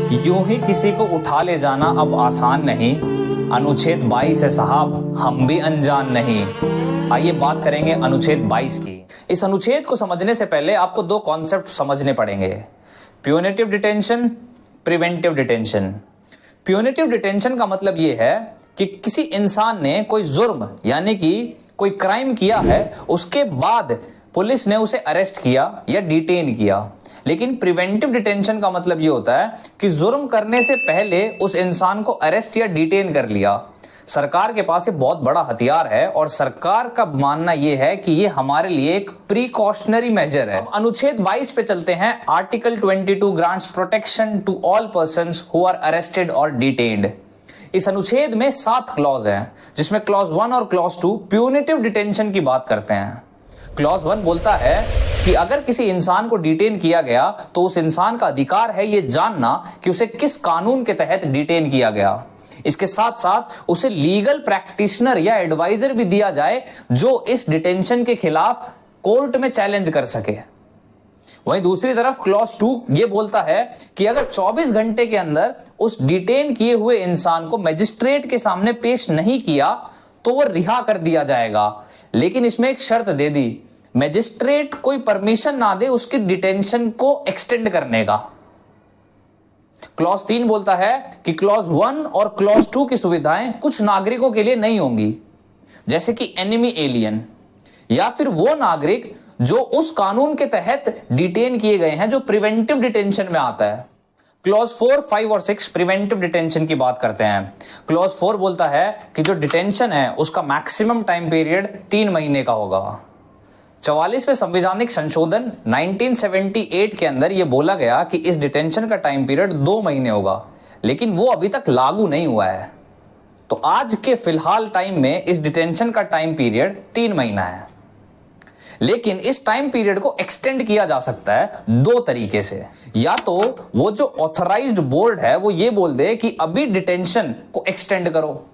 यूं ही किसी को उठा ले जाना अब आसान नहीं, अनुच्छेद 22 है साहब, हम भी अनजान नहीं। आइए बात करेंगे अनुच्छेद 22 की। इस अनुच्छेद को समझने से पहले आपको दो कॉन्सेप्ट समझने पड़ेंगे, punitive detention, preventive detention. Punitive detention का मतलब यह है कि किसी इंसान ने कोई जुर्म यानी कि कोई क्राइम किया है, उसके बाद पुलिस ने उसे अरेस्ट किया या डिटेन किया। लेकिन प्रिवेंटिव डिटेंशन का मतलब यह होता है कि जुर्म करने से पहले उस इंसान को अरेस्ट या डिटेन कर लिया। सरकार के पास ये बहुत बड़ा हथियार है और सरकार का मानना यह है कि ये हमारे लिए एक प्रिकॉशनरी मेजर है। अनुच्छेद 22 पे चलते हैं। Article 22 grants protection to all persons who are arrested और डिटेन्ड। इस अनुच्छेद में 7 क्लॉज हैं, जिसमें क्लॉज 1 और क्लॉज 2 प्यूनिटिव डिटेंशन की बात करते हैं। क्लॉज 1 बोलता है कि अगर किसी इंसान को डिटेन किया गया तो उस इंसान का अधिकार है यह जानना कि उसे किस कानून के तहत डिटेन किया गया। इसके साथ साथ उसे लीगल प्रैक्टिशनर या एडवाइजर भी दिया जाए जो इस डिटेंशन के खिलाफ कोर्ट में चैलेंज कर सके। वहीं दूसरी तरफ क्लॉज 2 ये बोलता है कि अगर 24 घंटे के अंदर उस डिटेन किए हुए इंसान को मजिस्ट्रेट के सामने पेश नहीं किया तो वो रिहा कर दिया जाएगा। लेकिन इसमें एक शर्त दे दी, मजिस्ट्रेट कोई परमिशन ना दे उसकी डिटेंशन को एक्सटेंड करने का। क्लॉज 3 बोलता है कि क्लॉज 1 और क्लॉज 2 की सुविधाएं कुछ नागरिकों के लिए नहीं होंगी, जैसे कि एनिमी एलियन या फिर वो नागरिक जो उस कानून के तहत डिटेन किए गए हैं जो प्रिवेंटिव डिटेंशन में आता है। क्लॉज 4, 5 और 6 प्रिवेंटिव डिटेंशन की बात करते हैं। क्लॉज 4 बोलता है कि जो डिटेंशन है उसका मैक्सिमम टाइम पीरियड 3 महीने का होगा। 44वें संवैधानिक संशोधन 1978 के अंदर यह बोला गया कि इस डिटेंशन का टाइम पीरियड 2 महीने होगा, लेकिन वो अभी तक लागू नहीं हुआ है। तो आज के फिलहाल टाइम में इस डिटेंशन का टाइम पीरियड 3 महीना है। लेकिन इस टाइम पीरियड को एक्सटेंड किया जा सकता है 2 तरीके से। या तो वो जो ऑथराइज्ड बोर्ड है वो ये बोल दे कि अभी डिटेंशन को एक्सटेंड करो,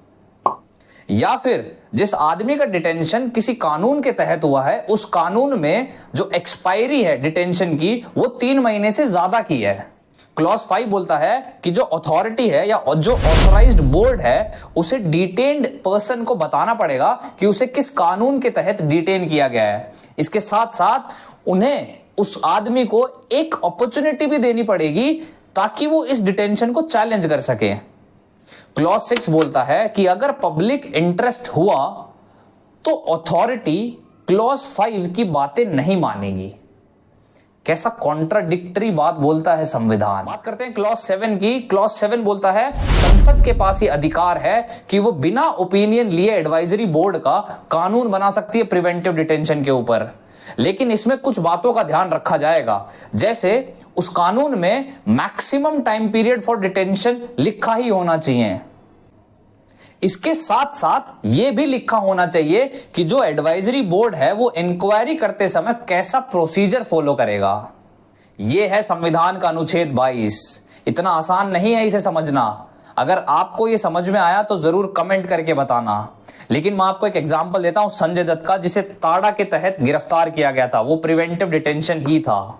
या फिर जिस आदमी का डिटेंशन किसी कानून के तहत हुआ है उस कानून में जो एक्सपायरी है डिटेंशन की वो 3 महीने से ज्यादा की है। क्लॉज 5 बोलता है कि जो अथॉरिटी है या जो ऑथराइज्ड बोर्ड है उसे डिटेन्ड पर्सन को बताना पड़ेगा कि उसे किस कानून के तहत डिटेन किया गया है। इसके साथ साथ उन्हें उस आदमी को एक अपॉर्चुनिटी भी देनी पड़ेगी ताकि वो इस डिटेंशन को चैलेंज कर सके। क्लॉज 6 बोलता है कि अगर पब्लिक इंटरेस्ट हुआ तो अथॉरिटी क्लॉज 5 की बातें नहीं मानेगी। कैसा कॉन्ट्राडिक्टरी बात बोलता है संविधान। बात करते हैं क्लॉज 7 की। क्लॉज 7 बोलता है संसद के पास ये अधिकार है कि वो बिना ओपिनियन लिए एडवाइजरी बोर्ड का कानून बना सकती है प्रिवेंटिव डिटेंशन के ऊपर। लेकिन इसमें कुछ बातों का ध्यान रखा जाएगा, जैसे उस कानून में maximum time period for detention लिखा ही होना चाहिए। इसके साथ साथ यह भी लिखा होना चाहिए कि जो एडवाइजरी बोर्ड है वो इंक्वायरी करते समय कैसा प्रोसीजर फॉलो करेगा। यह है संविधान का अनुच्छेद 22। इतना आसान नहीं है इसे समझना। अगर आपको यह समझ में आया तो जरूर कमेंट करके बताना। लेकिन मैं आपको एक एग्जांपल देता हूं संजय दत्त का, जिसे ताड़ा के तहत गिरफ्तार किया गया था। वो प्रिवेंटिव डिटेंशन ही था।